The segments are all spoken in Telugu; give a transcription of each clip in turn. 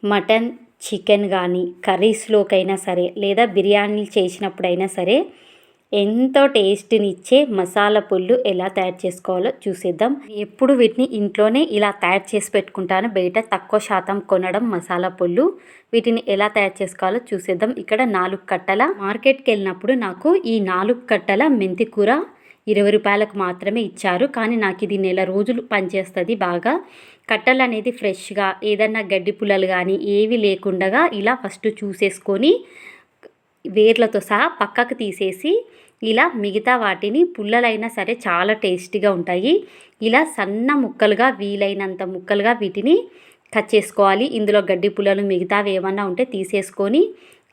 మటన్, చికెన్ కానీ కర్రీస్లోకైనా సరే లేదా బిర్యానీలు చేసినప్పుడైనా సరే ఎంతో టేస్ట్నిచ్చే మసాలా పొళ్ళు ఎలా తయారు చేసుకోవాలో చూసేద్దాం. ఎప్పుడు వీటిని ఇంట్లోనే ఇలా తయారు చేసి పెట్టుకుంటాను. బయట తక్కువ శాతం కొనడం మసాలా పొళ్ళు. వీటిని ఎలా తయారు చేసుకోవాలో చూసేద్దాం. ఇక్కడ 4 కట్టల మార్కెట్కి వెళ్ళినప్పుడు నాకు ఈ 4 కట్టల మెంతి కూర 20 రూపాయలకు మాత్రమే ఇచ్చారు. కానీ నాకు ఇది నెల రోజులు పనిచేస్తుంది బాగా. కట్టలు అనేది ఫ్రెష్గా ఏదన్నా గడ్డి పుల్లలు కానీ ఏవి లేకుండా ఇలా ఫస్ట్ చూసేసుకొని వేర్లతో సహా పక్కకు తీసేసి ఇలా మిగతా వాటిని పుల్లలైనా సరే చాలా టేస్టీగా ఉంటాయి. ఇలా సన్న ముక్కలుగా వీలైనంత ముక్కలుగా వీటిని కట్ చేసుకోవాలి. ఇందులో గడ్డి పుల్లలు మిగతావి ఏమన్నా ఉంటే తీసేసుకొని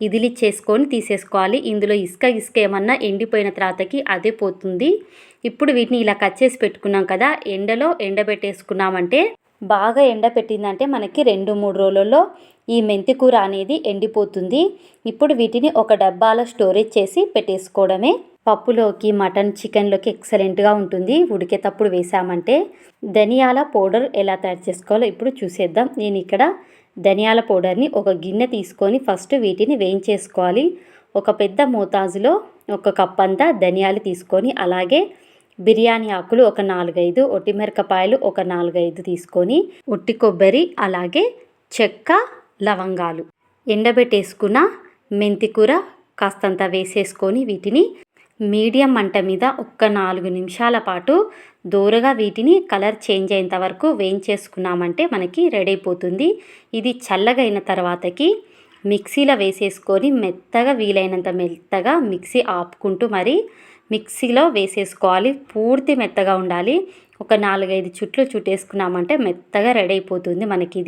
ఇదిలిచ్చేసుకొని తీసేసుకోవాలి. ఇందులో ఇసుక ఏమన్నా ఎండిపోయిన తర్వాతకి అదే పోతుంది. ఇప్పుడు వీటిని ఇలా కట్ చేసి పెట్టుకున్నాం కదా, ఎండలో ఎండబెట్టేసుకున్నామంటే బాగా ఎండబెట్టిందంటే మనకి 2-3 రోజులలో ఈ మెంతి కూర అనేది ఎండిపోతుంది. ఇప్పుడు వీటిని ఒక డబ్బాలో స్టోరేజ్ చేసి పెట్టేసుకోవడమే. పప్పులోకి మటన్, చికెన్లోకి ఎక్సలెంట్గా ఉంటుంది ఉడికేటప్పుడు వేసామంటే. ధనియాల పౌడర్ ఎలా తయారు చేసుకోవాలో ఇప్పుడు చూసేద్దాం. నేను ఇక్కడ ధనియాల పౌడర్ని ఒక గిన్నె తీసుకొని ఫస్ట్ వీటిని వేయించేసుకోవాలి. ఒక పెద్ద మోతాజులో 1 కప్ అంతా ధనియాలు తీసుకొని అలాగే బిర్యానీ ఆకులు ఒక 4-5, ఒట్టిమిరపకాయలు ఒక 4-5 తీసుకొని ఒట్టి కొబ్బరి అలాగే చెక్క, లవంగాలు, ఎండబెట్టేసుకున్న మెంతి కూర కాస్తంత వేసేసుకొని వీటిని మీడియం మంట మీద ఒక్క 4 నిమిషాల పాటు దూరగా వీటిని కలర్ చేంజ్ అయ్యేంత వరకు వేయించేసుకున్నామంటే మనకి రెడీ అయిపోతుంది. ఇది చల్లగా అయిన తర్వాతకి మిక్సీలో వేసేసుకొని మెత్తగా వీలైనంత మెత్తగా మిక్సీ ఆపుకుంటూ మరి మిక్సీలో వేసేసుకోవాలి. పూర్తి మెత్తగా ఉండాలి. ఒక 4-5 చుట్లు చుట్టేసుకున్నామంటే మెత్తగా రెడీ అయిపోతుంది మనకి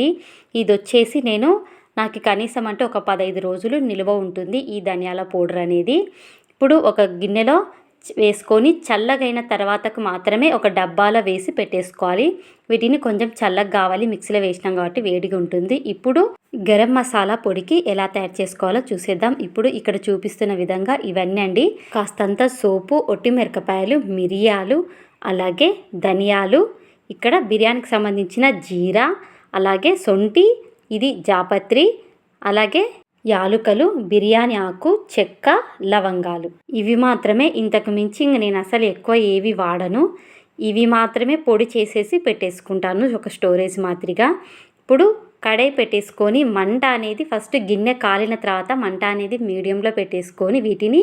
ఇది వచ్చేసి నాకు కనీసం అంటే ఒక 15 రోజులు నిల్వ ఉంటుంది ఈ ధనియాల పౌడర్ అనేది. ఇప్పుడు ఒక గిన్నెలో వేసుకొని చల్లగైన తర్వాతకు మాత్రమే ఒక డబ్బాలో వేసి పెట్టేసుకోవాలి. వీటిని కొంచెం చల్లగా కావాలి, మిక్సీలో వేసినాం కాబట్టి వేడిగా ఉంటుంది. ఇప్పుడు గరం మసాలా పొడికి ఎలా తయారు చేసుకోవాలో చూసేద్దాం. ఇప్పుడు ఇక్కడ చూపిస్తున్న విధంగా ఇవన్నీ అండి. కాస్తంత సోపు, ఒట్టిమిరపకాయలు, మిరియాలు అలాగే ధనియాలు, ఇక్కడ బిర్యానీకి సంబంధించిన జీరా అలాగే సొంటి, ఇది జాపత్రి అలాగే యాలుకలు, బిర్యానీ ఆకు, చెక్క, లవంగాలు. ఇవి మాత్రమే. ఇంతకు మించి నేను అసలు ఎక్కువ ఏవి వాడను. ఇవి మాత్రమే పొడి చేసేసి పెట్టేసుకుంటాను ఒక స్టోరేజ్ మాదిరిగా. ఇప్పుడు కడాయి పెట్టేసుకొని మంట అనేది ఫస్ట్ గిన్నె కాలిన తర్వాత మంట అనేది మీడియంలో పెట్టేసుకొని వీటిని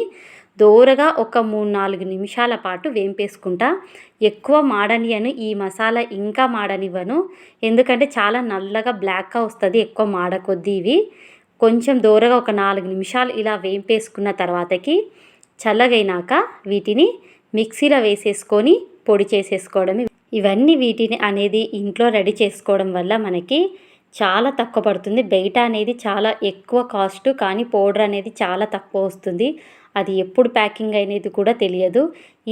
దోరగా ఒక 3-4 నిమిషాల పాటు వేంపేసుకుంటా. ఎక్కువ మాడనియను ఈ మసాలా, ఇంకా మాడనివ్వను. ఎందుకంటే చాలా నల్లగా బ్లాక్గా వస్తుంది ఎక్కువ మాడకొద్దీ. ఇవి కొంచెం దూరగా ఒక 4 నిమిషాలు ఇలా వేంపేసుకున్న తర్వాతకి చల్లగైనాక వీటిని మిక్సీలో వేసేసుకొని పొడి చేసేసుకోవడమే. ఇవన్నీ వీటిని అనేది ఇంట్లో రెడీ చేసుకోవడం వల్ల మనకి చాలా తక్కువ పడుతుంది. బయట అనేది చాలా ఎక్కువ కాస్ట్, కానీ పౌడర్ అనేది చాలా తక్కువ వస్తుంది. అది ఎప్పుడు ప్యాకింగ్ అనేది కూడా తెలియదు.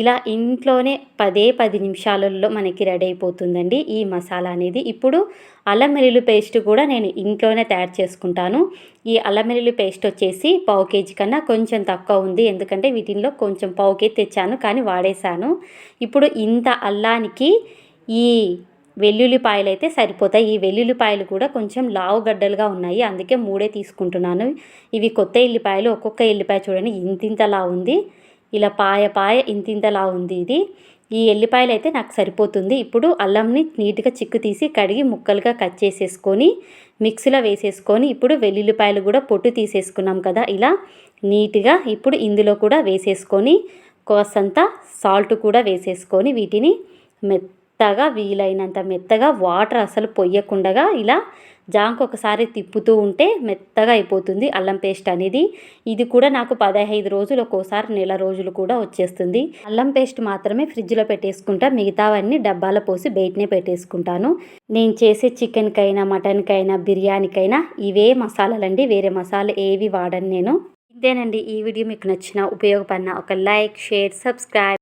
ఇలా ఇంట్లోనే 10 నిమిషాలలో మనకి రెడీ అయిపోతుందండి ఈ మసాలా అనేది. ఇప్పుడు అల్లం వెల్లుల్లి పేస్ట్ కూడా నేను ఇంట్లోనే తయారు చేసుకుంటాను. ఈ అల్లం వెల్లుల్లి పేస్ట్ వచ్చేసి 1/4 కేజీ కన్నా కొంచెం తక్కువ ఉంది. ఎందుకంటే వీటిల్లో కొంచెం 1/4 కేజీ తెచ్చాను కానీ వాడేశాను. ఇప్పుడు ఇంత అల్లానికి ఈ వెల్లుల్లిపాయలు అయితే సరిపోతాయి. ఈ వెల్లుల్లిపాయలు కూడా కొంచెం లావు గడ్డలుగా ఉన్నాయి, అందుకే 3 తీసుకుంటున్నాను. ఇవి కొత్త ఎల్లిపాయలు. ఒక్కొక్క ఎల్లిపాయ చూడండి ఇంతింతలా ఉంది. ఇలా పాయ ఇంతింతలా ఉంది ఇది. ఈ ఎల్లిపాయలు అయితే నాకు సరిపోతుంది. ఇప్పుడు అల్లంని నీట్గా చిక్కు తీసి కడిగి ముక్కలుగా కట్ చేసేసుకొని మిక్సీలో వేసేసుకొని ఇప్పుడు వెల్లుల్లిపాయలు కూడా పొట్టు తీసేసుకున్నాం కదా ఇలా నీట్గా. ఇప్పుడు ఇందులో కూడా వేసేసుకొని కాసంత సాల్ట్ కూడా వేసేసుకొని వీటిని మెత్తగా వీలైనంత మెత్తగా వాటర్ అసలు పొయ్యకుండా ఇలా జాంకు ఒకసారి తిప్పుతూ ఉంటే మెత్తగా అయిపోతుంది అల్లం పేస్ట్ అనేది. ఇది కూడా నాకు 15 రోజులు, ఒక్కోసారి నెల రోజులు కూడా వచ్చేస్తుంది. అల్లం పేస్ట్ మాత్రమే ఫ్రిడ్జ్లో పెట్టేసుకుంటా, మిగతావన్నీ డబ్బాలో పోసి బయటనే పెట్టేసుకుంటాను. నేను చేసే చికెన్కైనా మటన్కైనా బిర్యానీకైనా ఇవే మసాలాలండి, వేరే మసాలా ఏవి వాడను నేను. ఇదేనండి ఈ వీడియో మీకు నచ్చిన ఉపయోగపడిన ఒక లైక్, షేర్, సబ్స్క్రైబ్.